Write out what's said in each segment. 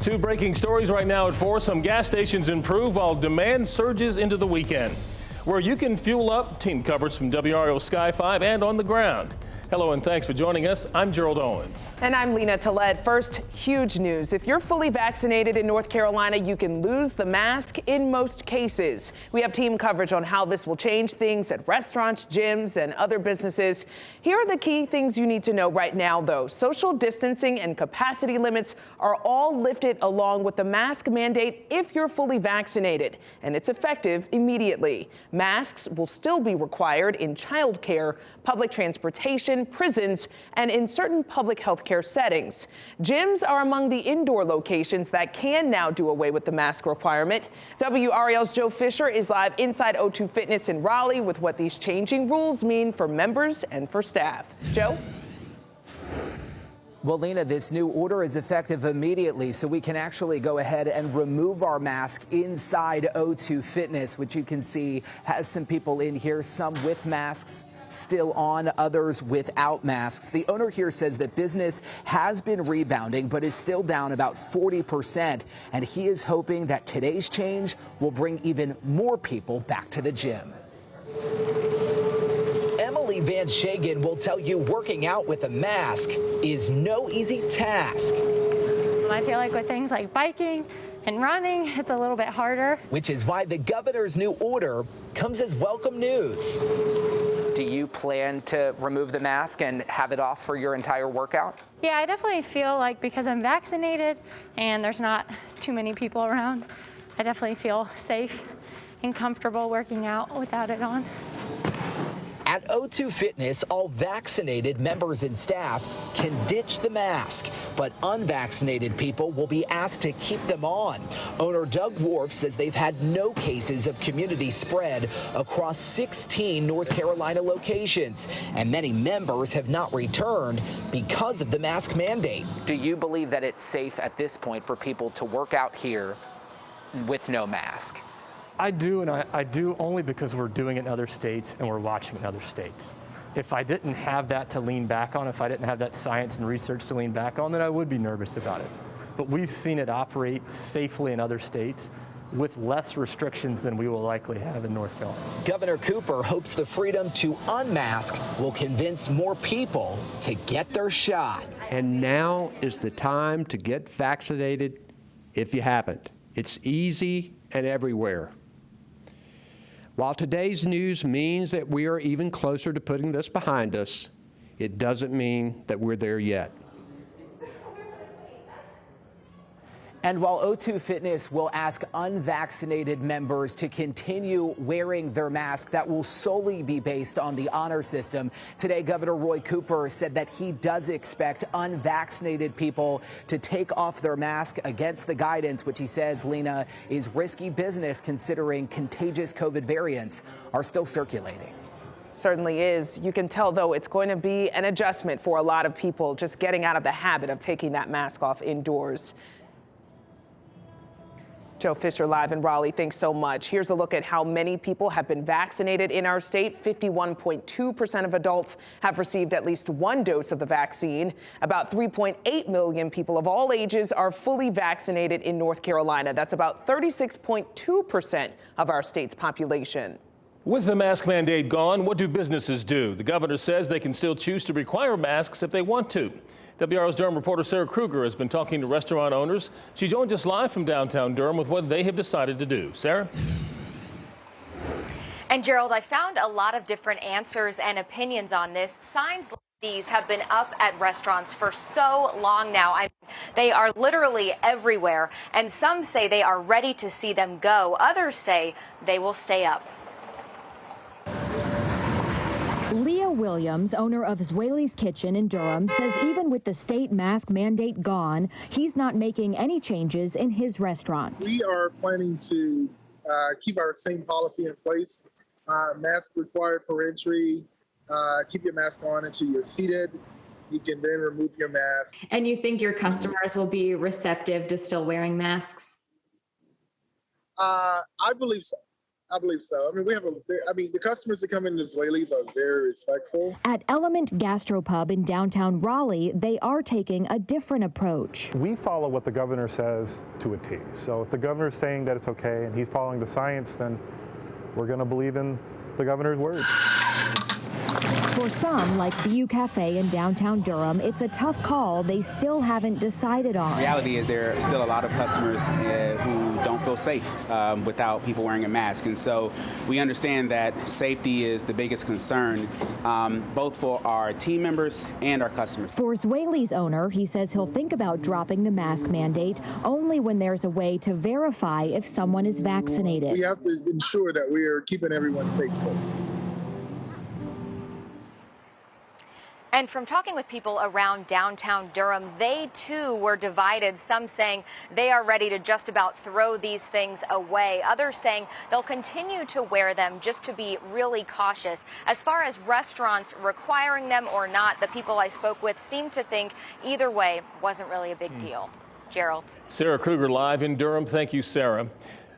Two breaking stories right now at 4. Some gas stations improve while demand surges into the weekend. Where you can fuel up, team coverage from WRAL Sky 5 and on the ground. Hello and thanks for joining us. I'm Gerald Owens. And I'm Lena Tillett. First, huge news. If you're fully vaccinated in North Carolina, you can lose the mask in most cases. We have team coverage on how this will change things at restaurants, gyms, and other businesses. Here are the key things you need to know right now, though. Social distancing and capacity limits are all lifted along with the mask mandate if you're fully vaccinated, and it's effective immediately. Masks will still be required in childcare, public transportation, prisons, and in certain public health care settings. Gyms are among the indoor locations that can now do away with the mask requirement. WRAL's Joe Fisher is live inside O2 Fitness in Raleigh with what these changing rules mean for members and for staff. Joe? Well, Lena, this new order is effective immediately, so we can actually go ahead and remove our mask inside O2 Fitness, which you can see has some people in here, some with masks still on, others without masks. The owner here says that business has been rebounding, but is still down about 40%. And he is hoping that today's change will bring even more people back to the gym. Emily Van Shagen will tell you working out with a mask is no easy task. I feel like with things like biking and running, it's a little bit harder. Which is why the governor's new order comes as welcome news. Do you plan to remove the mask and have it off for your entire workout? Yeah, I definitely feel like because I'm vaccinated and there's not too many people around, I definitely feel safe and comfortable working out without it on. At O2 Fitness, all vaccinated members and staff can ditch the mask, but unvaccinated people will be asked to keep them on. Owner Doug Worf says they've had no cases of community spread across 16 North Carolina locations, and many members have not returned because of the mask mandate. Do you believe that it's safe at this point for people to work out here with no mask? I do, and I do only because we're doing it in other states and we're watching in other states. If I didn't have that to lean back on, if I didn't have that science and research to lean back on, then I would be nervous about it. But we've seen it operate safely in other states with less restrictions than we will likely have in North Carolina. Governor Cooper hopes the freedom to unmask will convince more people to get their shot. And now is the time to get vaccinated if you haven't. It's easy and everywhere. While today's news means that we are even closer to putting this behind us, it doesn't mean that we're there yet. And while O2 Fitness will ask unvaccinated members to continue wearing their mask, that will solely be based on the honor system. Today, Governor Roy Cooper said that he does expect unvaccinated people to take off their mask against the guidance, which he says, Lena, is risky business considering contagious COVID variants are still circulating. Certainly is. You can tell, though, it's going to be an adjustment for a lot of people just getting out of the habit of taking that mask off indoors. Joe Fisher live in Raleigh. Thanks so much. Here's a look at how many people have been vaccinated in our state. 51.2% of adults have received at least one dose of the vaccine. About 3.8 million people of all ages are fully vaccinated in North Carolina. That's about 36.2% of our state's population. With the mask mandate gone, what do businesses do? The governor says they can still choose to require masks if they want to. WRAL's Durham reporter Sarah Kruger has been talking to restaurant owners. She joins us live from downtown Durham with what they have decided to do. Sarah? And Gerald, I found a lot of different answers and opinions on this. Signs like these have been up at restaurants for so long now. They are literally everywhere. And some say they are ready to see them go. Others say they will stay up. Leah Williams, owner of Zwaley's Kitchen in Durham, says even with the state mask mandate gone, he's not making any changes in his restaurant. We are planning to keep our same policy in place. Mask required for entry. Keep your mask on until you're seated. You can then remove your mask. And you think your customers will be receptive to still wearing masks? I believe so. I believe so. I mean, the customers that come into Zweli's are very respectful. At Element Gastropub in downtown Raleigh, they are taking a different approach. We follow what the governor says to a T. So if the governor is saying that it's okay and he's following the science, then we're going to believe in the governor's word. For some, like BU Cafe in downtown Durham, it's a tough call they still haven't decided on. The reality is there are still a lot of customers who don't feel safe without people wearing a mask. And so we understand that safety is the biggest concern, both for our team members and our customers. For Zweli's owner, he says he'll think about dropping the mask mandate only when there's a way to verify if someone is vaccinated. We have to ensure that we are keeping everyone safe first. And from talking with people around downtown Durham, they too were divided. Some saying they are ready to just about throw these things away. Others saying they'll continue to wear them just to be really cautious. As far as restaurants requiring them or not, the people I spoke with seem to think either way wasn't really a big deal. Gerald. Sarah Kruger live in Durham. Thank you, Sarah.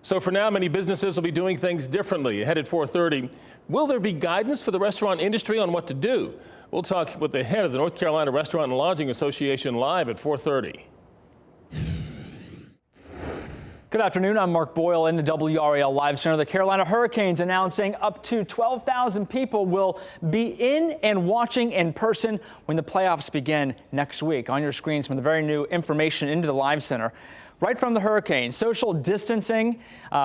So for now, many businesses will be doing things differently. Ahead at 4:30, will there be guidance for the restaurant industry on what to do? We'll talk with the head of the North Carolina Restaurant and Lodging Association live at 4:30. Good afternoon. I'm Mark Boyle in the WRAL Live Center. The Carolina Hurricanes announcing up to 12,000 people will be in and watching in person when the playoffs begin next week. On your screens from the very new information into the Live Center. Right from the hurricane, social distancing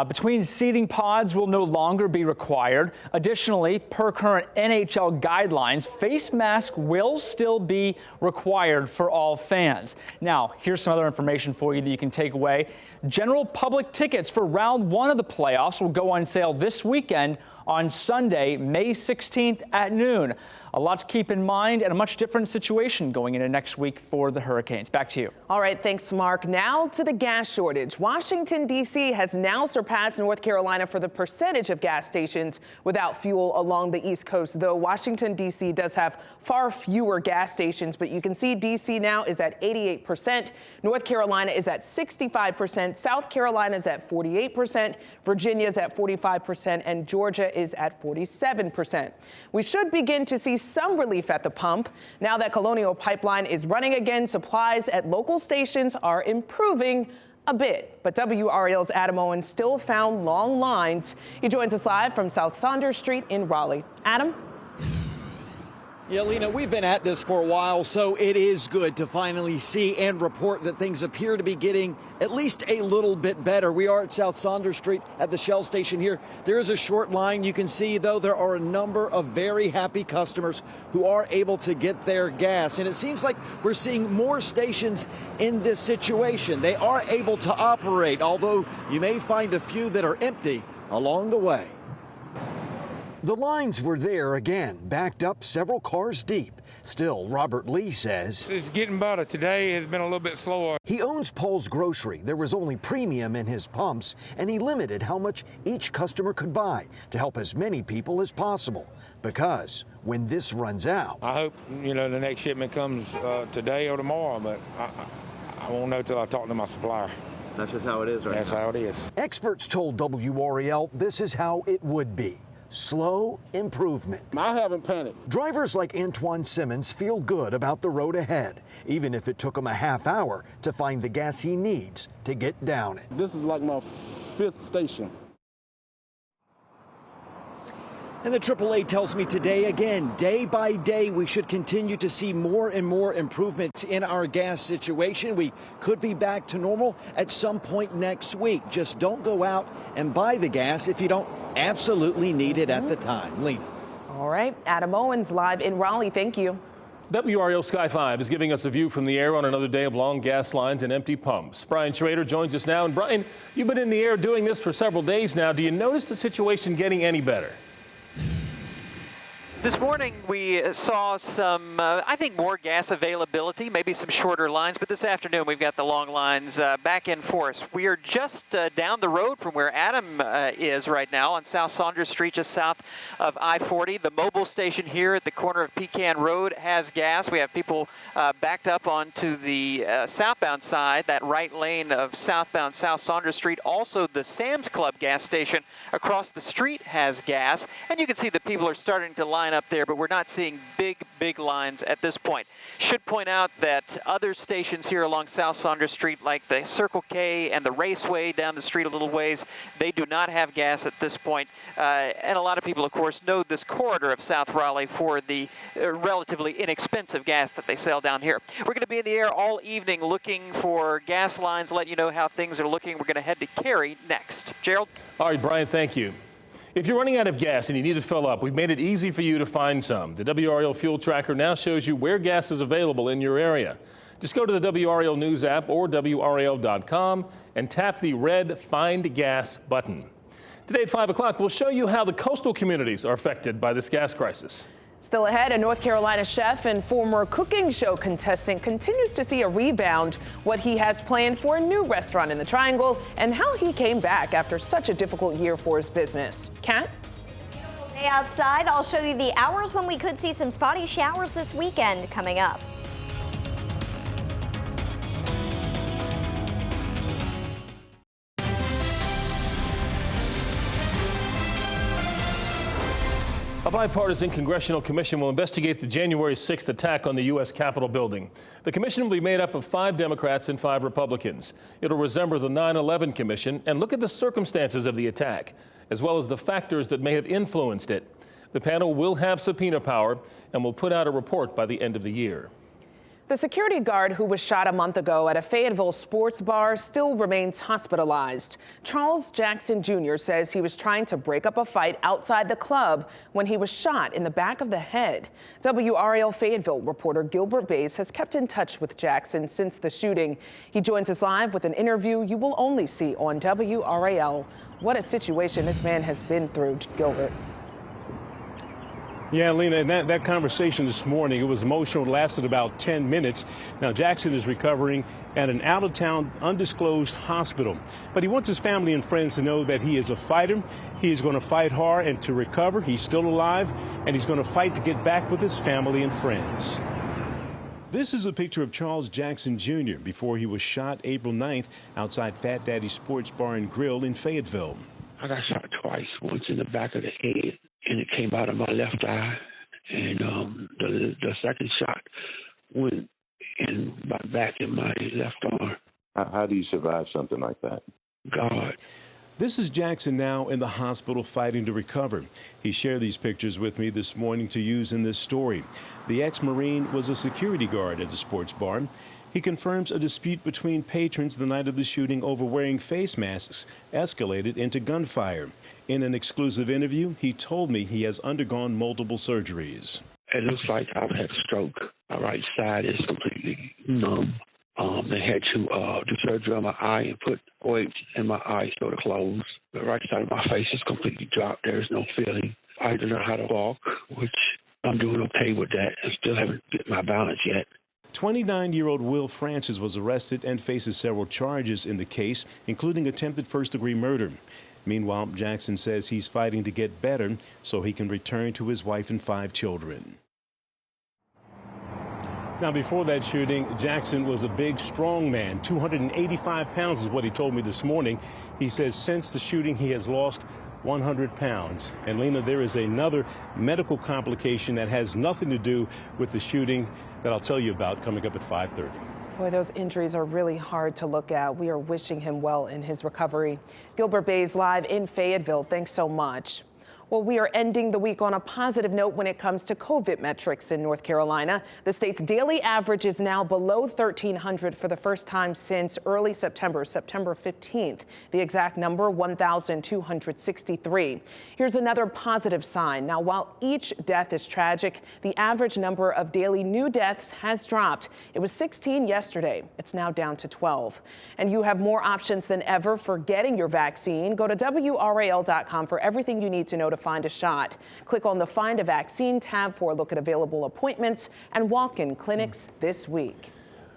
between seating pods will no longer be required. Additionally, per current NHL guidelines, face masks will still be required for all fans. Now, here's some other information for you that you can take away. General public tickets for round 1 of the playoffs will go on sale this weekend on Sunday, May 16th at noon. A lot to keep in mind and a much different situation going into next week for the Hurricanes. Back to you. All right, thanks, Mark. Now to the gas shortage. Washington, D.C. has now surpassed North Carolina for the percentage of gas stations without fuel along the East Coast, though Washington, D.C. does have far fewer gas stations. But you can see D.C. now is at 88%. North Carolina is at 65%. South Carolina is at 48%. Virginia is at 45%. And Georgia is at 47%. We should begin to see some relief at the pump. Now that Colonial Pipeline is running again, supplies at local stations are improving a bit. But WRAL's Adam Owens still found long lines. He joins us live from South Saunders Street in Raleigh. Adam? Yeah, Lena, we've been at this for a while, so it is good to finally see and report that things appear to be getting at least a little bit better. We are at South Saunders Street at the Shell station here. There is a short line. You can see, though, there are a number of very happy customers who are able to get their gas. And it seems like we're seeing more stations in this situation. They are able to operate, although you may find a few that are empty along the way. The lines were there again, backed up several cars deep. Still, Robert Lee says it's getting better. Today has been a little bit slower. He owns Paul's Grocery. There was only premium in his pumps, and he limited how much each customer could buy to help as many people as possible. Because when this runs out, I hope the next shipment comes today or tomorrow, but I won't know till I talk to my supplier. That's just how it is right now. That's how it is. Experts told WRAL this is how it would be. Slow improvement. I haven't panicked. Drivers like Antoine Simmons feel good about the road ahead, even if it took him a half hour to find the gas he needs to get down it. This is like my 5th station. And the AAA tells me today, again, day by day, we should continue to see more and more improvements in our gas situation. We could be back to normal at some point next week. Just don't go out and buy the gas if you don't absolutely need it at the time. Lena. All right. Adam Owens live in Raleigh. Thank you. WRAL Sky 5 is giving us a view from the air on another day of long gas lines and empty pumps. Brian Schrader joins us now. And Brian, you've been in the air doing this for several days now. Do you notice the situation getting any better? This morning we saw some, I think, more gas availability, maybe some shorter lines, but this afternoon we've got the long lines back in force. We are just down the road from where Adam is right now on South Saunders Street, just south of I-40. The mobile station here at the corner of Pecan Road has gas. We have people backed up onto the southbound side, that right lane of southbound South Saunders Street. Also, the Sam's Club gas station across the street has gas, and you can see that people are starting to line up there, but we're not seeing big lines at this point. Should point out that other stations here along South Saunders Street, like the Circle K and the Raceway down the street a little ways, they do not have gas at this point. And a lot of people, of course, know this corridor of South Raleigh for the relatively inexpensive gas that they sell down here. We're going to be in the air all evening looking for gas lines, let you know how things are looking. We're going to head to Cary next. Gerald? All right, Brian, thank you. If you're running out of gas and you need to fill up, we've made it easy for you to find some. The WRAL Fuel Tracker now shows you where gas is available in your area. Just go to the WRAL News app or WRAL.com and tap the red Find Gas button. Today at 5 o'clock, we'll show you how the coastal communities are affected by this gas crisis. Still ahead, a North Carolina chef and former cooking show contestant continues to see a rebound, what he has planned for a new restaurant in the Triangle, and how he came back after such a difficult year for his business. Kat? Day outside, I'll show you the hours when we could see some spotty showers this weekend coming up. A bipartisan congressional commission will investigate the January 6th attack on the U.S. Capitol building. The commission will be made up of 5 Democrats and 5 Republicans. It'll resemble the 9/11 commission and look at the circumstances of the attack, as well as the factors that may have influenced it. The panel will have subpoena power and will put out a report by the end of the year. The security guard who was shot a month ago at a Fayetteville sports bar still remains hospitalized. Charles Jackson Jr. says he was trying to break up a fight outside the club when he was shot in the back of the head. WRAL Fayetteville reporter Gilbert Bays has kept in touch with Jackson since the shooting. He joins us live with an interview you will only see on WRAL. What a situation this man has been through, Gilbert. Yeah, Lena, and that conversation this morning, it was emotional. It lasted about 10 minutes. Now, Jackson is recovering at an out-of-town, undisclosed hospital. But he wants his family and friends to know that he is a fighter. He is going to fight hard and to recover. He's still alive, and he's going to fight to get back with his family and friends. This is a picture of Charles Jackson Jr. before he was shot April 9th outside Fat Daddy Sports Bar and Grill in Fayetteville. I got shot twice, once in the back of the head, and it came out of my left eye, and the second shot went in my back in my left arm. How do you survive something like that? God. This is Jackson now in the hospital fighting to recover. He shared these pictures with me this morning to use in this story. The ex-Marine was a security guard at the sports bar. He confirms a dispute between patrons the night of the shooting over wearing face masks escalated into gunfire. In an exclusive interview, he told me he has undergone multiple surgeries. It looks like I've had a stroke. My right side is completely numb. They had to do surgery on my eye and put weight in my eye so to close. The right side of my face is completely dropped. There's no feeling. I don't know how to walk, which I'm doing okay with that. I still haven't get my balance yet. 29-year-old Will Francis was arrested and faces several charges in the case, including attempted first-degree murder. Meanwhile, Jackson says he's fighting to get better so he can return to his wife and 5 children. Now, before that shooting, Jackson was a big, strong man. 285 pounds is what he told me this morning. He says since the shooting, he has lost 100 pounds. And Lena, there is another medical complication that has nothing to do with the shooting that I'll tell you about coming up at 5:30. Boy, those injuries are really hard to look at. We are wishing him well in his recovery. Gilbert Bays live in Fayetteville. Thanks so much. Well, we are ending the week on a positive note when it comes to COVID metrics in North Carolina. The state's daily average is now below 1,300 for the first time since early September, September 15th. The exact number, 1,263. Here's another positive sign. Now, while each death is tragic, the average number of daily new deaths has dropped. It was 16 yesterday. It's now down to 12. And you have more options than ever for getting your vaccine. Go to WRAL.com for everything you need to know to find a shot. Click on the Find a Vaccine tab for a look at available appointments and walk-in clinics this week.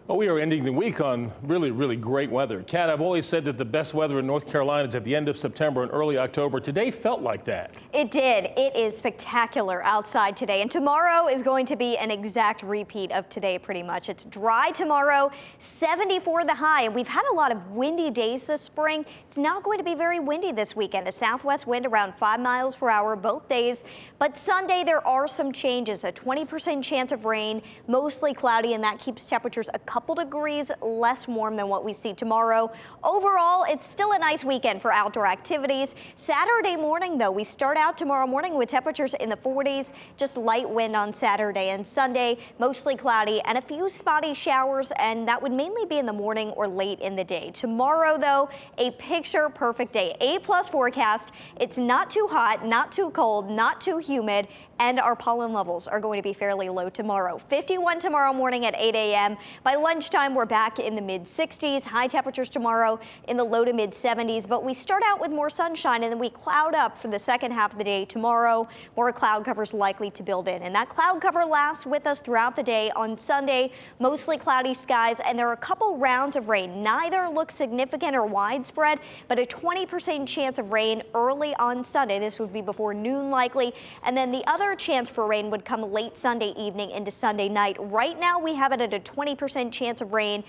Well, we are ending the week on really great weather. Kat, I've always said that the best weather in North Carolina is at the end of September and early October. Today felt like that. It did. It is spectacular outside today. And tomorrow is going to be an exact repeat of today, pretty much. It's dry tomorrow, 74 the high. And we've had a lot of windy days this spring. It's not going to be very windy this weekend. A southwest wind around 5 miles per hour both days. But Sunday, there are some changes. A 20% chance of rain, mostly cloudy, and that keeps temperatures a couple degrees less warm than what we see tomorrow. Overall, it's still a nice weekend for outdoor activities. Saturday morning, though, we start out tomorrow morning with temperatures in the 40s, just light wind on Saturday and Sunday, mostly cloudy and a few spotty showers, and that would mainly be in the morning or late in the day. Tomorrow, though, a picture perfect day. A+ forecast. It's not too hot, not too cold, not too humid, and our pollen levels are going to be fairly low tomorrow. 51 tomorrow morning at 8 a.m. By lunchtime, we're back in the mid-60s. High temperatures tomorrow in the low to mid-70s, but we start out with more sunshine and then we cloud up for the second half of the day tomorrow. More cloud covers likely to build in, and that cloud cover lasts with us throughout the day. On Sunday, mostly cloudy skies, and there are a couple rounds of rain. Neither looks significant or widespread, but a 20% chance of rain early on Sunday. This would be before noon likely, and then the other chance for rain would come late Sunday evening into Sunday night. Right now, we have it at a 20% chance of rain.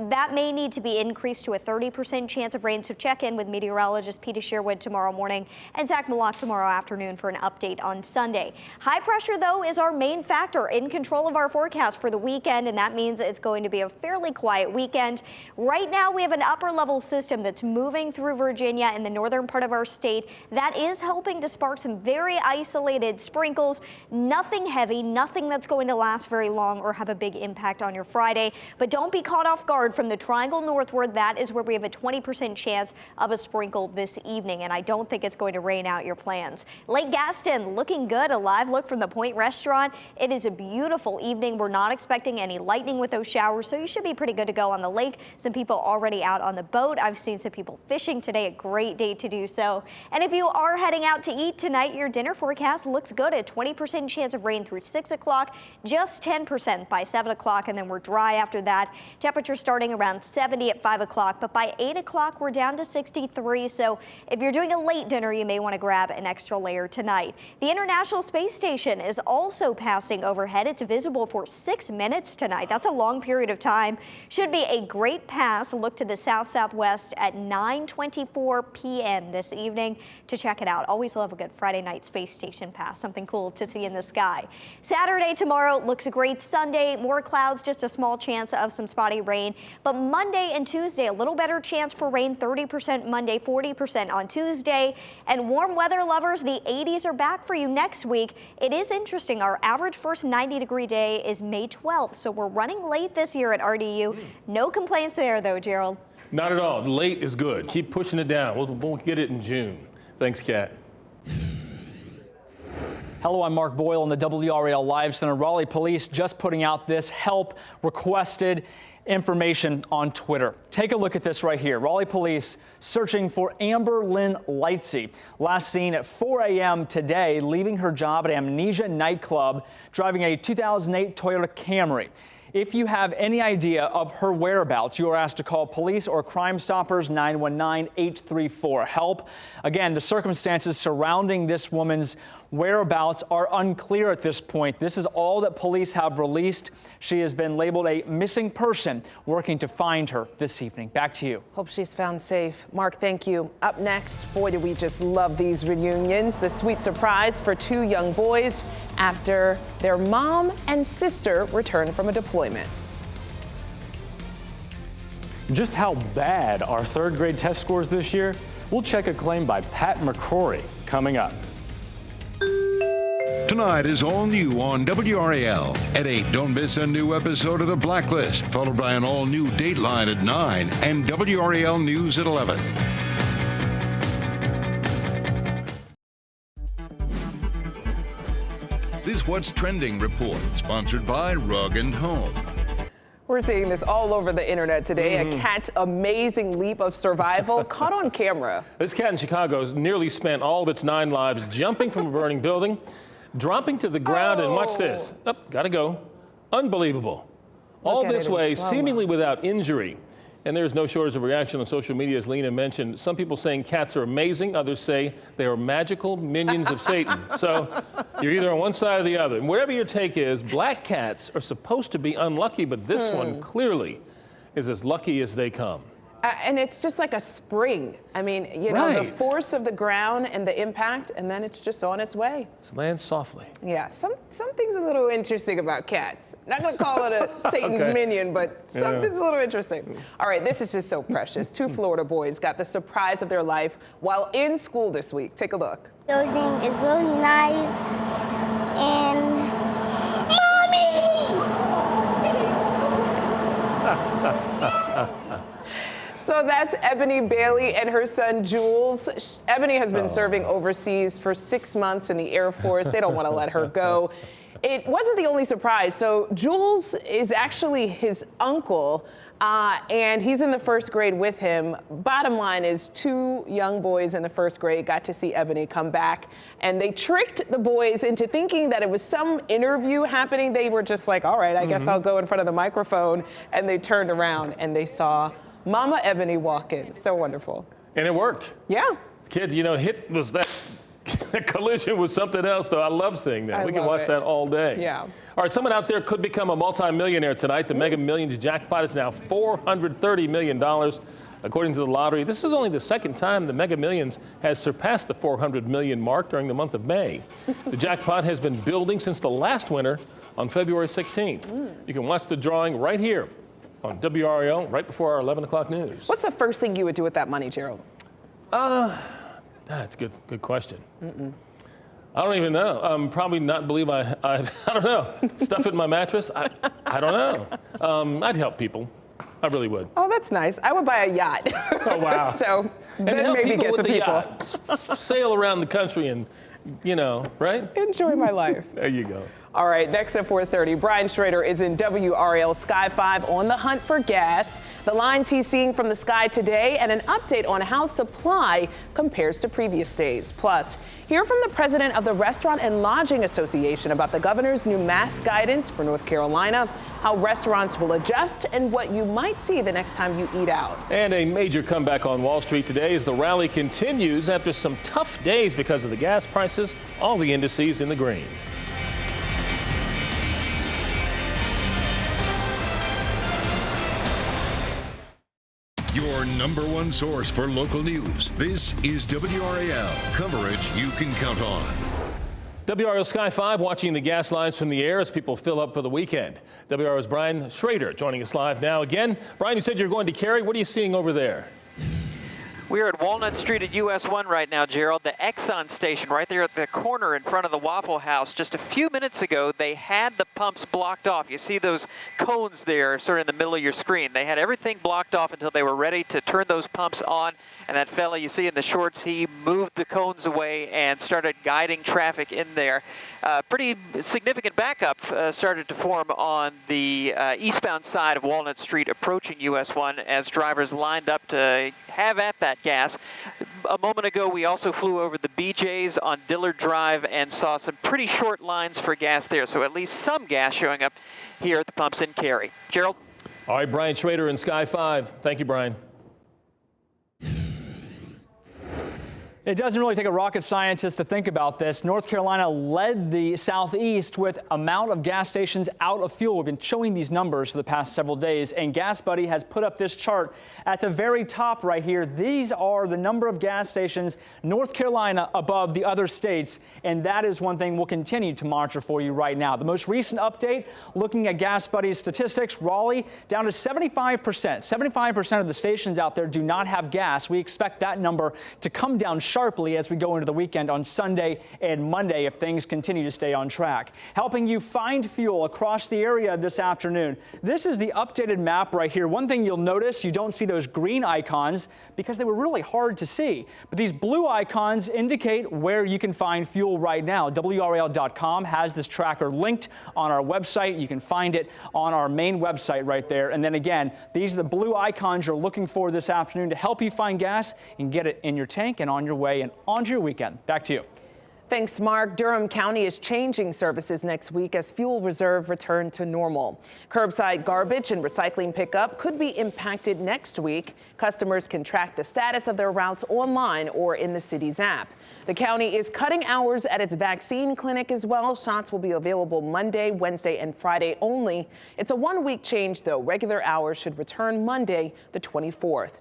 That may need to be increased to a 30% chance of rain, so check in with meteorologist Peter Sherwood tomorrow morning and Zach Malak tomorrow afternoon for an update on Sunday. High pressure, though, is our main factor in control of our forecast for the weekend, and that means it's going to be a fairly quiet weekend. Right now, we have an upper level system that's moving through Virginia in the northern part of our state. That is helping to spark some very isolated sprinkles. Nothing heavy, nothing that's going to last very long or have a big impact on your Friday. But don't be caught off guard from the triangle northward. That is where we have a 20% chance of a sprinkle this evening, and I don't think it's going to rain out your plans. Lake Gaston looking good. A live look from the Point restaurant. It is a beautiful evening. We're not expecting any lightning with those showers, so you should be pretty good to go on the lake. Some people already out on the boat. I've seen some people fishing today. A great day to do so. And if you are heading out to eat tonight, your dinner forecast looks good at 20% chance of rain through 6 o'clock, just 10% by 7 o'clock, and then we're dry after that. Temperature starting around 70 at 5 o'clock, but by 8 o'clock, we're down to 63. So if you're doing a late dinner, you may want to grab an extra layer tonight. The International Space Station is also passing overhead. It's visible for 6 minutes tonight. That's a long period of time. Should be a great pass. Look to the south-southwest at 9:24 p.m. this evening to check it out. Always love a good Friday night space station pass. Something cool to see in the sky. Saturday tomorrow looks great. Sunday, more clouds, just a small chance of some spotty rain. But Monday and Tuesday, a little better chance for rain, 30% Monday, 40% on Tuesday. And warm weather lovers, the 80s are back for you next week. It is interesting. Our average first 90-degree day is May 12th, so we're running late this year at RDU. No complaints there, though, Gerald. Not at all. Late is good. Keep pushing it down. We'll get it in June. Thanks, Kat. Hello, I'm Mark Boyle in the WRAL Live Center. Raleigh Police just putting out this help requested information on Twitter. Take a look at this right here. Raleigh Police searching for Amber Lynn Lightsey. Last seen at 4 a.m. today, leaving her job at Amnesia nightclub, driving a 2008 Toyota Camry. If you have any idea of her whereabouts, you are asked to call police or Crime Stoppers 919-834-HELP. Again, the circumstances surrounding this woman's whereabouts are unclear at this point. This is all that police have released. She has been labeled a missing person, working to find her this evening. Back to you. Hope she's found safe. Mark, thank you. Up next, boy, do we just love these reunions. The sweet surprise for two young boys after their mom and sister returned from a deployment. Just how bad are third grade test scores this year? We'll check a claim by Pat McCrory coming up. Tonight is all new on WRAL. At 8, don't miss a new episode of The Blacklist, followed by an all-new Dateline at 9 and WRAL News at 11. This What's Trending report, sponsored by Rug & Home. We're seeing this all over the internet today. A cat's amazing leap of survival caught on camera. This cat in Chicago has nearly spent all of its 9 lives jumping from a burning building, dropping to the ground, and watch this. Oh, gotta go. Unbelievable. All this way, seemingly without injury. And there's no shortage of reaction on social media, as Lena mentioned. Some people saying cats are amazing. Others say they are magical minions of Satan. So you're either on one side or the other. And whatever your take is, black cats are supposed to be unlucky, but this one clearly is as lucky as they come. And it's just like a spring. I mean, you know, the force of the ground and the impact, and then it's just on its way. It lands softly. Yeah, something's a little interesting about cats. Not gonna call it a Satan's minion, but something's a little interesting. All right, this is just so precious. 2 Florida boys got the surprise of their life while in school this week. Take a look. The building is really nice, and Mommy! So that's Ebony Bailey and her son Jules. Ebony has been serving overseas for 6 months in the Air Force. They don't want to let her go. It wasn't the only surprise. So Jules is actually his uncle, and he's in the 1st grade with him. Bottom line is 2 young boys in the 1st grade got to see Ebony come back, and they tricked the boys into thinking that it was some interview happening. They were just like, all right, I guess I'll go in front of the microphone. And they turned around and they saw Mama Ebony walk in. So wonderful. And it worked. Yeah. Kids, you know, that collision was something else, though. I love seeing that. We can watch that all day. Yeah. All right, someone out there could become a multi-millionaire tonight. The Mega Millions jackpot is now $430 million. According to the lottery, this is only the 2nd time the Mega Millions has surpassed the 400 million mark during the month of May. The jackpot has been building since the last winner on February 16th. You can watch the drawing right here on WRAL right before our 11 o'clock news. What's the first thing you would do with that money, Gerald? That's a good question. I don't even know. Probably not believe I don't know. Stuff it in my mattress? I don't know. I'd help people. I really would. Oh, that's nice. I would buy a yacht. Oh, wow. So and then maybe get some people. Yacht. Sail around the country and, you know, right? Enjoy my life. There you go. All right, next at 4:30, Brian Schrader is in WRAL Sky 5 on the hunt for gas. The lines he's seeing from the sky today and an update on how supply compares to previous days. Plus, hear from the president of the Restaurant and Lodging Association about the governor's new mask guidance for North Carolina, how restaurants will adjust, and what you might see the next time you eat out. And a major comeback on Wall Street today as the rally continues after some tough days because of the gas prices, all the indices in the green. Your #1 source for local news. This is WRAL, coverage you can count on. WRAL Sky 5 watching the gas lines from the air as people fill up for the weekend. WRAL's Brian Schrader joining us live now again. Brian, you said you're going to Cary. What are you seeing over there? We're at Walnut Street at US 1 right now, Gerald. The Exxon station right there at the corner in front of the Waffle House. Just a few minutes ago, they had the pumps blocked off. You see those cones there sort of in the middle of your screen. They had everything blocked off until they were ready to turn those pumps on. And that fella you see in the shorts, he moved the cones away and started guiding traffic in there. Pretty significant backup started to form on the eastbound side of Walnut Street approaching US 1 as drivers lined up to have at that gas. A moment ago, we also flew over the BJ's on Dillard Drive and saw some pretty short lines for gas there. So at least some gas showing up here at the pumps in Cary. Gerald? All right, Brian Schrader in Sky 5. Thank you, Brian. It doesn't really take a rocket scientist to think about this. North Carolina led the Southeast with amount of gas stations out of fuel. We've been showing these numbers for the past several days, and Gas Buddy has put up this chart at the very top right here. These are the number of gas stations, North Carolina above the other states, and that is one thing we'll continue to monitor for you right now. The most recent update, looking at Gas Buddy's statistics, Raleigh down to 75%. 75% of the stations out there do not have gas. We expect that number to come down sharply as we go into the weekend on Sunday and Monday if things continue to stay on track. Helping you find fuel across the area this afternoon. This is the updated map right here. One thing you'll notice, you don't see those green icons because they were really hard to see. But these blue icons indicate where you can find fuel right now. WRAL.com has this tracker linked on our website. You can find it on our main website right there. And then again, these are the blue icons you're looking for this afternoon to help you find gas and get it in your tank and on your way and onto your weekend. Back to you. Thanks, Mark. Durham County is changing services next week as fuel reserve return to normal. Curbside garbage and recycling pickup could be impacted next week. Customers can track the status of their routes online or in the city's app. The county is cutting hours at its vaccine clinic as well. Shots will be available Monday, Wednesday, and Friday only. It's a one-week change, though. Regular hours should return Monday, the 24th.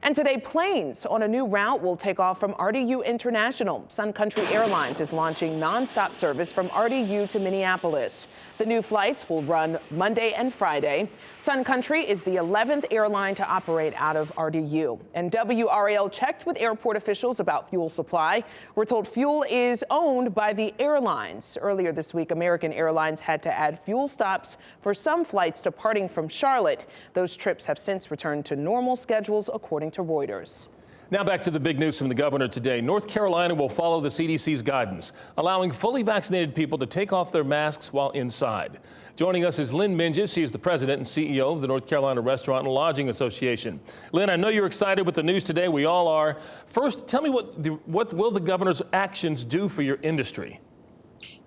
And today, planes on a new route will take off from RDU International. Sun Country Airlines is launching nonstop service from RDU to Minneapolis. The new flights will run Monday and Friday. Sun Country is the 11th airline to operate out of RDU. And WRAL checked with airport officials about fuel supply. We're told fuel is owned by the airlines. Earlier this week, American Airlines had to add fuel stops for some flights departing from Charlotte. Those trips have since returned to normal schedules, according to Reuters. Now back to the big news from the governor today. North Carolina will follow the CDC's guidance, allowing fully vaccinated people to take off their masks while inside. Joining us is Lynn Minges. She is the president and CEO of the North Carolina Restaurant and Lodging Association. Lynn, I know you're excited with the news today. We all are. First, tell me what will the governor's actions do for your industry?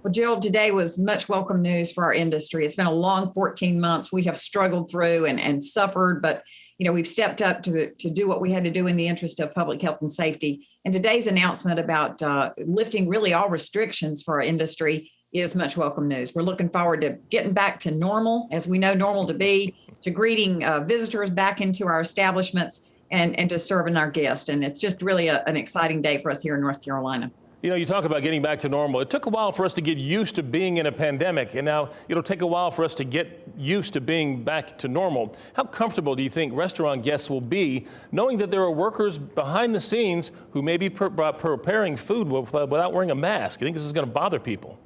Well, Gerald, today was much welcome news for our industry. It's been a long 14 months. We have struggled through and suffered, but we've stepped up to do what we had to do in the interest of public health and safety. And today's announcement about lifting really all restrictions for our industry is much welcome news. We're looking forward to getting back to normal, as we know normal to be, to greeting visitors back into our establishments and to serving our guests. And it's just really an exciting day for us here in North Carolina. You know, you talk about getting back to normal. It took a while for us to get used to being in a pandemic, and now it'll take a while for us to get used to being back to normal. How comfortable do you think restaurant guests will be knowing that there are workers behind the scenes who may be preparing food without wearing a mask? You think this is going to bother people?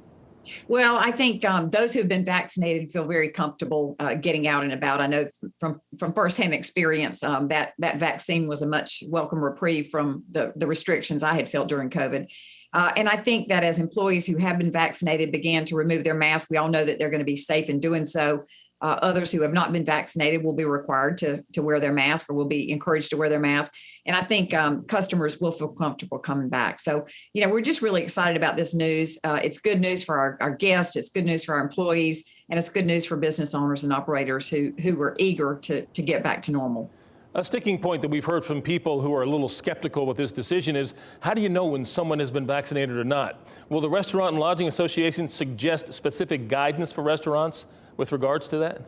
Well, I think those who have been vaccinated feel very comfortable getting out and about. I know from firsthand experience that vaccine was a much welcome reprieve from the restrictions I had felt during COVID. And I think that as employees who have been vaccinated began to remove their mask, we all know that they're going to be safe in doing so. Others who have not been vaccinated will be required to wear their mask or will be encouraged to wear their mask. And I think customers will feel comfortable coming back. So, we're just really excited about this news. It's good news for our guests. It's good news for our employees. And it's good news for business owners and operators who are eager to get back to normal. A sticking point that we've heard from people who are a little skeptical with this decision is, how do you know when someone has been vaccinated or not? Will the Restaurant and Lodging Association suggest specific guidance for restaurants with regards to that?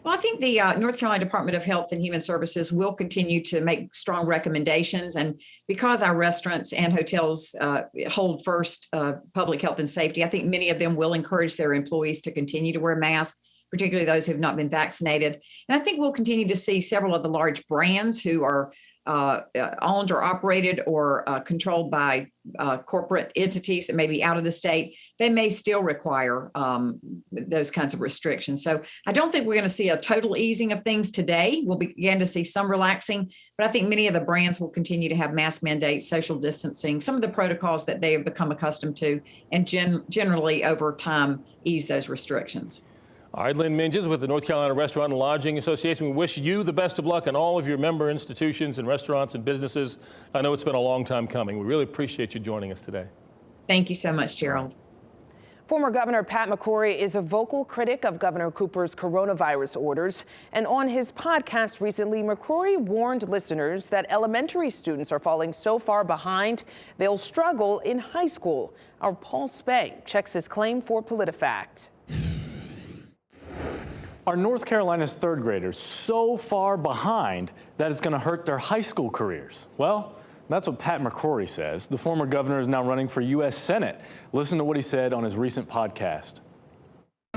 Well, I think the North Carolina Department of Health and Human Services will continue to make strong recommendations. And because our restaurants and hotels hold first public health and safety, I think many of them will encourage their employees to continue to wear masks, particularly those who have not been vaccinated. And I think we'll continue to see several of the large brands who are owned or operated or controlled by corporate entities that may be out of the state. They may still require those kinds of restrictions. So I don't think we're going to see a total easing of things today. We'll begin to see some relaxing, but I think many of the brands will continue to have mask mandates, social distancing, some of the protocols that they have become accustomed to, and generally over time ease those restrictions. All right, Lynn Minges with the North Carolina Restaurant and Lodging Association. We wish you the best of luck and all of your member institutions and restaurants and businesses. I know it's been a long time coming. We really appreciate you joining us today. Thank you so much, Gerald. Former Governor Pat McCrory is a vocal critic of Governor Cooper's coronavirus orders. And on his podcast recently, McCrory warned listeners that elementary students are falling so far behind, they'll struggle in high school. Our Paul Spey checks his claim for PolitiFact. Are North Carolina's third graders so far behind that it's going to hurt their high school careers? Well, that's what Pat McCrory says. The former governor is now running for U.S. Senate. Listen to what he said on his recent podcast.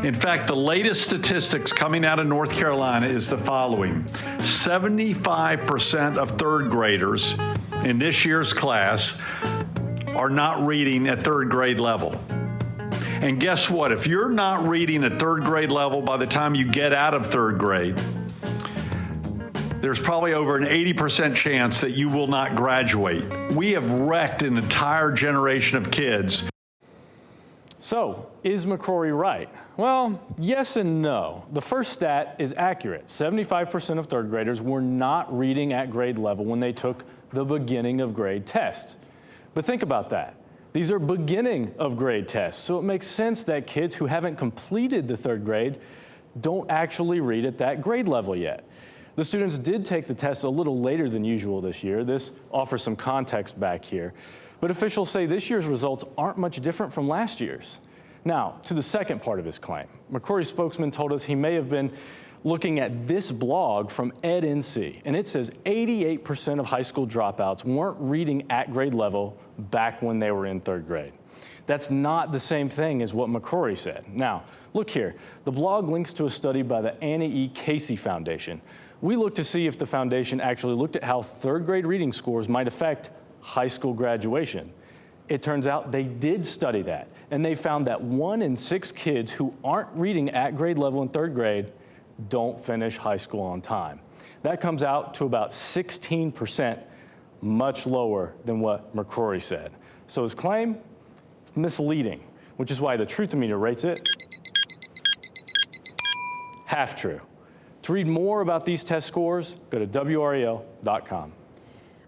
In fact, the latest statistics coming out of North Carolina is the following. 75% of third graders in this year's class are not reading at third grade level. And guess what? If you're not reading at third grade level by the time you get out of third grade, there's probably over an 80% chance that you will not graduate. We have wrecked an entire generation of kids. So, is McCrory right? Well, yes and no. The first stat is accurate. 75% of third graders were not reading at grade level when they took the beginning of grade test. But think about that. These are beginning of grade tests, so it makes sense that kids who haven't completed the third grade don't actually read at that grade level yet. The students did take the test a little later than usual this year. This offers some context back here. But officials say this year's results aren't much different from last year's. Now, to the second part of his claim, McCrory's spokesman told us he may have been looking at this blog from EdNC, and it says 88% of high school dropouts weren't reading at grade level back when they were in third grade. That's not the same thing as what McCrory said. Now, look here. The blog links to a study by the Annie E. Casey Foundation. We looked to see if the foundation actually looked at how third grade reading scores might affect high school graduation. It turns out they did study that, and they found that 1 in 6 kids who aren't reading at grade level in third grade don't finish high school on time. That comes out to about 16%, much lower than what McCrory said. So his claim, misleading, which is why the Truth-O-Meter rates it half true. To read more about these test scores, go to WRAL.com.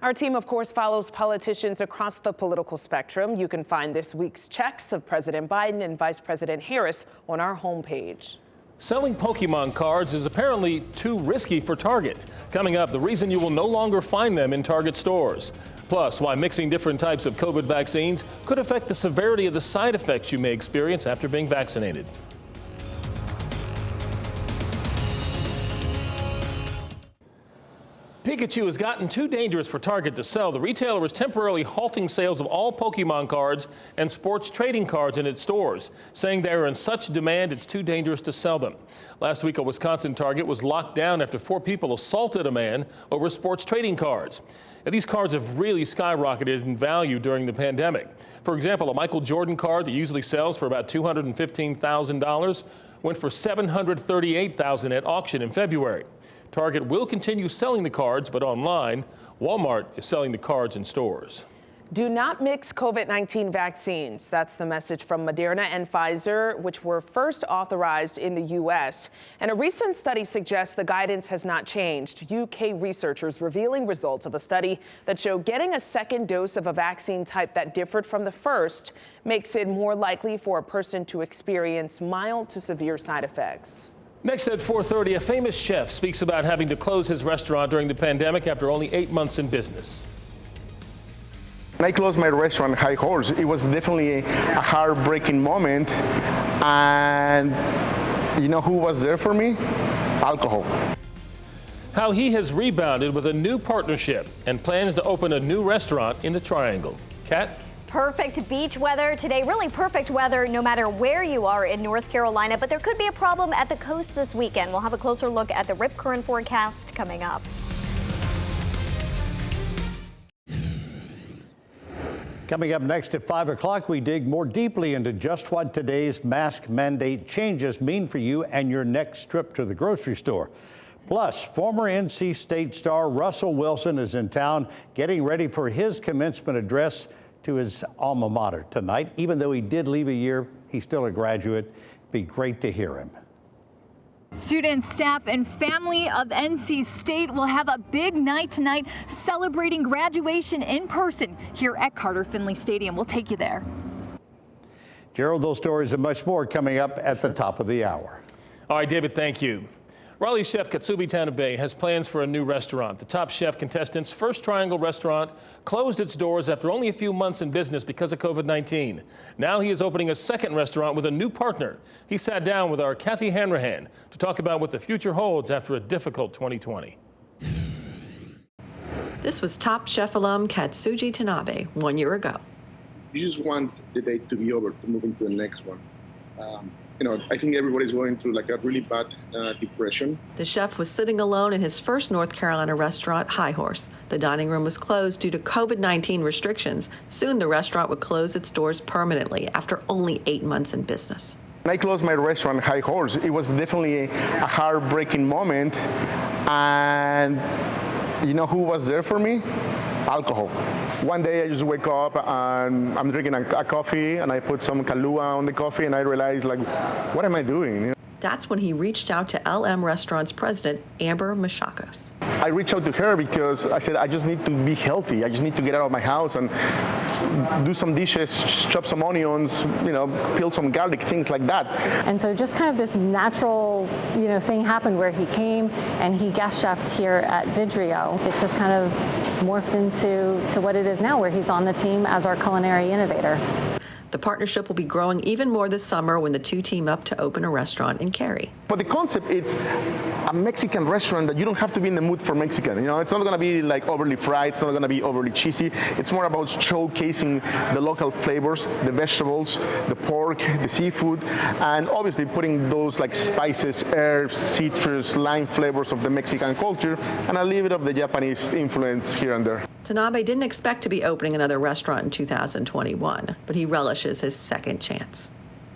Our team, of course, follows politicians across the political spectrum. You can find this week's checks of President Biden and Vice President Harris on our homepage. Selling Pokemon cards is apparently too risky for Target. Coming up, the reason you will no longer find them in Target stores. Plus, why mixing different types of COVID vaccines could affect the severity of the side effects you may experience after being vaccinated. Pikachu has gotten too dangerous for Target to sell. The retailer is temporarily halting sales of all Pokemon cards and sports trading cards in its stores, saying they are in such demand it's too dangerous to sell them. Last week, a Wisconsin Target was locked down after 4 people assaulted a man over sports trading cards. Now, these cards have really skyrocketed in value during the pandemic. For example, a Michael Jordan card that usually sells for about $215,000 went for $738,000 at auction in February. Target will continue selling the cards, but online, Walmart is selling the cards in stores. Do not mix COVID-19 vaccines. That's the message from Moderna and Pfizer, which were first authorized in the U.S. And a recent study suggests the guidance has not changed. UK researchers revealing results of a study that showed getting a second dose of a vaccine type that differed from the first makes it more likely for a person to experience mild to severe side effects. Next at 4:30, a famous chef speaks about having to close his restaurant during the pandemic after only 8 months in business. When I closed my restaurant, High Horse, it was definitely a heartbreaking moment. And you know who was there for me? Alcohol. How he has rebounded with a new partnership and plans to open a new restaurant in the Triangle. Kat? Perfect beach weather today, really perfect weather no matter where you are in North Carolina, but there could be a problem at the coast this weekend. We'll have a closer look at the rip current forecast coming up. Coming up next at 5 o'clock, we dig more deeply into just what today's mask mandate changes mean for you and your next trip to the grocery store. Plus, former NC State star Russell Wilson is in town getting ready for his commencement address to his alma mater tonight. Even though he did leave a year, he's still a graduate. It'd be great to hear him. Students, staff, and family of NC State will have a big night tonight celebrating graduation in person here at Carter Finley Stadium. We'll take you there. Gerald, those stories and much more coming up at the top of the hour. All right, David, thank you. Raleigh chef Katsubi Tanabe has plans for a new restaurant. The Top Chef contestant's first Triangle restaurant closed its doors after only a few months in business because of COVID-19. Now he is opening a second restaurant with a new partner. He sat down with our Kathy Hanrahan to talk about what the future holds after a difficult 2020. This was Top Chef alum Katsuji Tanabe 1 year ago. You just want the day to be over to move into the next one. I think everybody's going through like a really bad depression. The chef was sitting alone in his first North Carolina restaurant, High Horse. The dining room was closed due to COVID-19 restrictions. Soon the restaurant would close its doors permanently after only 8 months in business. When I closed my restaurant, High Horse, it was definitely a heartbreaking moment. And you know who was there for me? Alcohol. One day I just wake up and I'm drinking a coffee and I put some Kahlua on the coffee and I realized, like, what am I doing? That's when he reached out to LM Restaurants president Amber Machakos. I reached out to her because I said, I just need to be healthy. I just need to get out of my house and do some dishes, chop some onions, peel some garlic, things like that. And so just kind of this natural, thing happened where he came and he guest chefed here at Vidrio. It just kind of morphed into what it is now, where he's on the team as our culinary innovator. The partnership will be growing even more this summer when the two team up to open a restaurant in Cary. But the concept, it's a Mexican restaurant that you don't have to be in the mood for Mexican. It's not going to be like overly fried. It's not going to be overly cheesy. It's more about showcasing the local flavors, the vegetables, the pork, the seafood, and obviously putting those like spices, herbs, citrus, lime flavors of the Mexican culture, and a little bit of the Japanese influence here and there. Tanabe didn't expect to be opening another restaurant in 2021, but he relishes his second chance.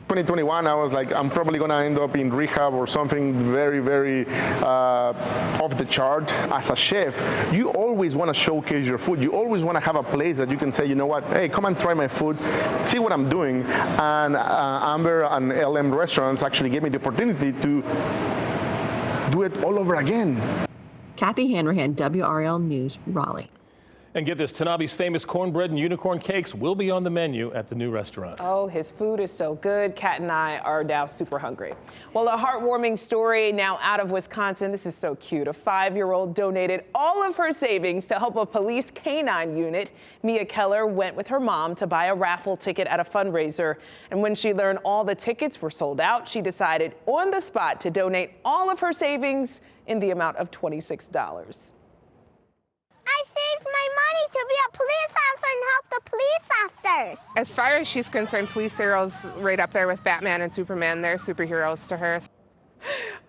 2021, I was like, I'm probably going to end up in rehab or something very, very off the chart. As a chef, you always want to showcase your food. You always want to have a place that you can say, you know what, hey, come and try my food, see what I'm doing. And Amber and LM Restaurants actually gave me the opportunity to do it all over again. Kathy Hanrahan, WRAL News, Raleigh. And get this, Tanabe's famous cornbread and unicorn cakes will be on the menu at the new restaurant. Oh, his food is so good. Kat and I are now super hungry. Well, a heartwarming story now out of Wisconsin. This is so cute. A 5-year-old donated all of her savings to help a police canine unit. Mia Keller went with her mom to buy a raffle ticket at a fundraiser. And when she learned all the tickets were sold out, she decided on the spot to donate all of her savings in the amount of $26. I saved my money to be a police officer and help the police officers. As far as she's concerned, police heroes right up there with Batman and Superman. They're superheroes to her.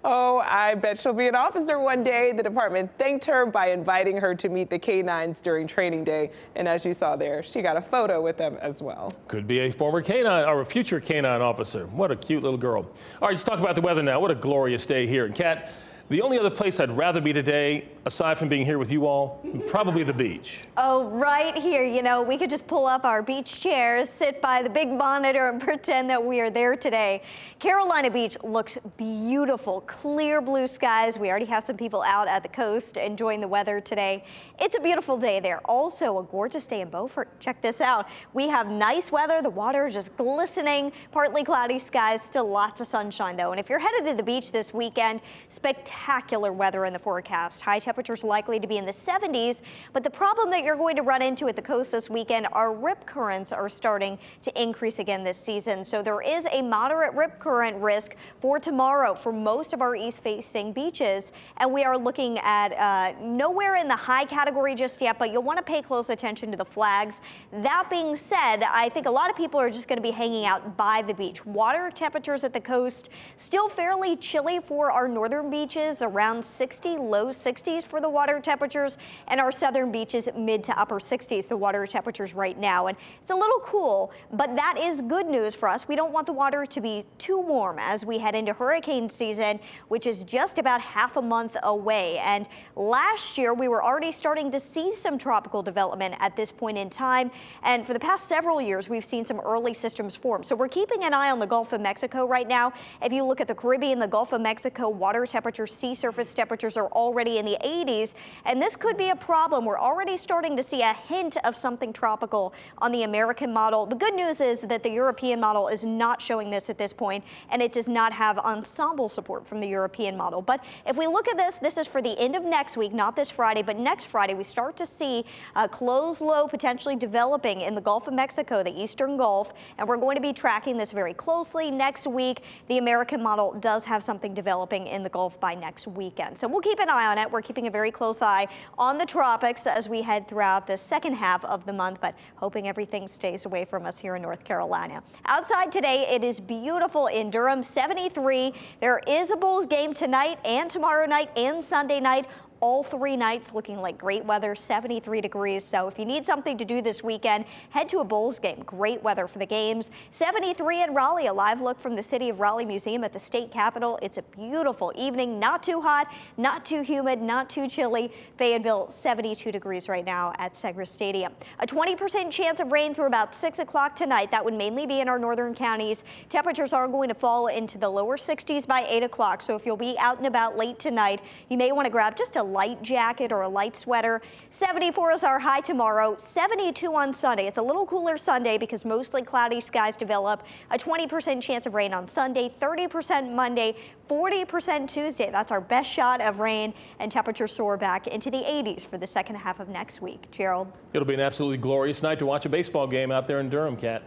Oh, I bet she'll be an officer one day. The department thanked her by inviting her to meet the canines during training day. And as you saw there, she got a photo with them as well. Could be a former canine or a future canine officer. What a cute little girl. All right, let's talk about the weather now. What a glorious day here. And Kat, the only other place I'd rather be today, aside from being here with you all, probably the beach. Oh, right here. We could just pull up our beach chairs, sit by the big monitor and pretend that we are there today. Carolina Beach looks beautiful, clear blue skies. We already have some people out at the coast enjoying the weather today. It's a beautiful day there. Also a gorgeous day in Beaufort. Check this out. We have nice weather. The water is just glistening, partly cloudy skies, still lots of sunshine though. And if you're headed to the beach this weekend, spectacular weather in the forecast. High temperatures likely to be in the 70s, but the problem that you're going to run into at the coast this weekend are rip currents are starting to increase again this season. So there is a moderate rip current risk for tomorrow for most of our east-facing beaches, and we are looking at nowhere in the high category just yet, but you'll want to pay close attention to the flags. That being said, I think a lot of people are just going to be hanging out by the beach. Water temperatures at the coast still fairly chilly for our northern beaches, around 60, low 60s for the water temperatures, and our southern beaches mid to upper 60s, the water temperatures right now. And it's a little cool, but that is good news for us. We don't want the water to be too warm as we head into hurricane season, which is just about half a month away. And last year, we were already starting to see some tropical development at this point in time. And for the past several years, we've seen some early systems form. So we're keeping an eye on the Gulf of Mexico right now. If you look at the Caribbean, the Gulf of Mexico, water temperatures, sea surface temperatures are already in the 80s, and this could be a problem. We're already starting to see a hint of something tropical on the American model. The good news is that the European model is not showing this at this point, and it does not have ensemble support from the European model. But if we look at this is for the end of next week, not this Friday, but next Friday, we start to see a closed low potentially developing in the Gulf of Mexico, the Eastern Gulf, and we're going to be tracking this very closely next week. The American model does have something developing in the Gulf by next weekend. So we'll keep an eye on it. We're keeping a very close eye on the tropics as we head throughout the second half of the month, but hoping everything stays away from us here in North Carolina. Outside today, it is beautiful in Durham, 73. There is a Bulls game tonight and tomorrow night and Sunday night. All 3 nights looking like great weather, 73 degrees. So if you need something to do this weekend, head to a Bulls game. Great weather for the games. 73 in Raleigh, a live look from the City of Raleigh Museum at the state capitol. It's a beautiful evening, not too hot, not too humid, not too chilly. Fayetteville, 72 degrees right now at Segra Stadium. A 20% chance of rain through about 6 o'clock tonight. That would mainly be in our northern counties. Temperatures are going to fall into the lower 60s by 8 o'clock. So if you'll be out and about late tonight, you may want to grab just a light jacket or a light sweater. 74 is our high tomorrow, 72 on Sunday. It's a little cooler Sunday because mostly cloudy skies develop. A 20% chance of rain on Sunday, 30% Monday, 40% Tuesday. That's our best shot of rain, and temperatures soar back into the 80s for the second half of next week. Gerald. It'll be an absolutely glorious night to watch a baseball game out there in Durham, Kat.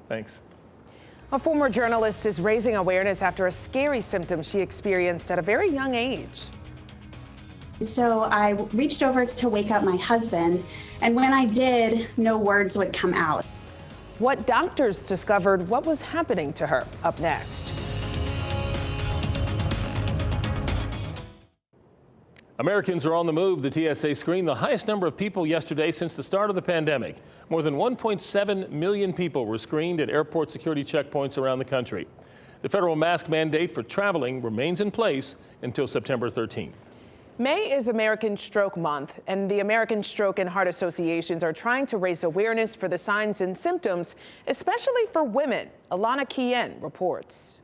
Thanks. A former journalist is raising awareness after a scary symptom she experienced at a very young age. So I reached over to wake up my husband, and when I did, no words would come out. What doctors discovered what was happening to her. Up next. Americans are on the move. The TSA screened the highest number of people yesterday since the start of the pandemic. More than 1.7 million people were screened at airport security checkpoints around the country. The federal mask mandate for traveling remains in place until September 13th. May is American Stroke Month, and the American Stroke and Heart Associations are trying to raise awareness for the signs and symptoms, especially for women. Alana Kien reports.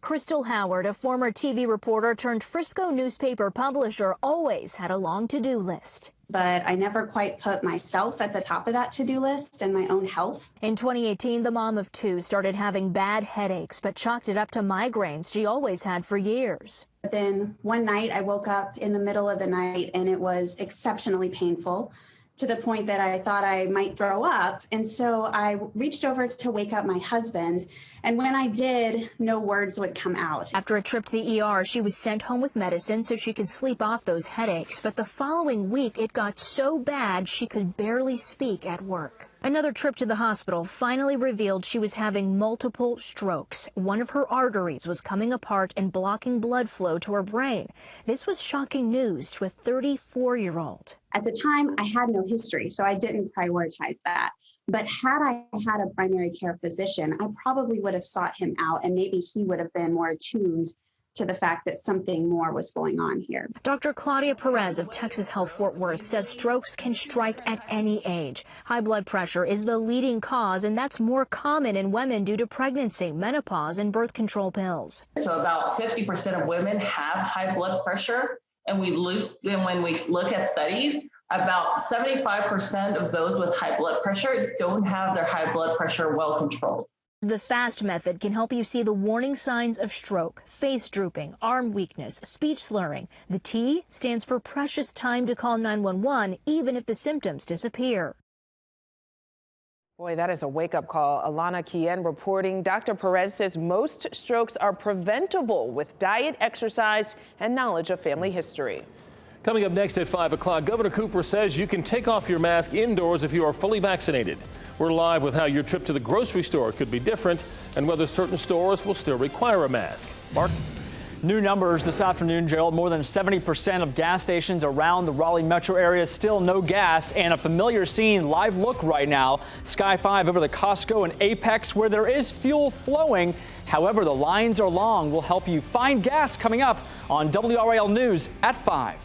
Crystal Howard, a former TV reporter turned Frisco newspaper publisher, always had a long to-do list. But I never quite put myself at the top of that to-do list and my own health. In 2018, the mom of 2 started having bad headaches, but chalked it up to migraines she always had for years. But then one night I woke up in the middle of the night and it was exceptionally painful, to the point that I thought I might throw up. And so I reached over to wake up my husband. And when I did, no words would come out. After a trip to the ER, she was sent home with medicine so she could sleep off those headaches. But the following week, it got so bad she could barely speak at work. Another trip to the hospital finally revealed she was having multiple strokes. One of her arteries was coming apart and blocking blood flow to her brain. This was shocking news to a 34-year-old. At the time, I had no history, so I didn't prioritize that. But had I had a primary care physician, I probably would have sought him out, and maybe he would have been more attuned to the fact that something more was going on here. Dr. Claudia Perez of Texas Health Fort Worth says strokes can strike at any age. High blood pressure is the leading cause, and that's more common in women due to pregnancy, menopause, and birth control pills. So about 50% of women have high blood pressure, and when we look at studies, about 75% of those with high blood pressure don't have their high blood pressure well controlled. The FAST method can help you see the warning signs of stroke: face drooping, arm weakness, speech slurring. The T stands for precious time to call 911, even if the symptoms disappear. Boy, that is a wake-up call. Alana Kien reporting. Dr. Perez says most strokes are preventable with diet, exercise, and knowledge of family history. Coming up next at 5 o'clock, Governor Cooper says you can take off your mask indoors if you are fully vaccinated. We're live with how your trip to the grocery store could be different and whether certain stores will still require a mask. Mark? New numbers this afternoon, Gerald. More than 70% of gas stations around the Raleigh metro area still no gas, and a familiar scene, live look right now. Sky 5 over the Costco and Apex where there is fuel flowing. However, the lines are long. We'll help you find gas coming up on WRAL News at 5.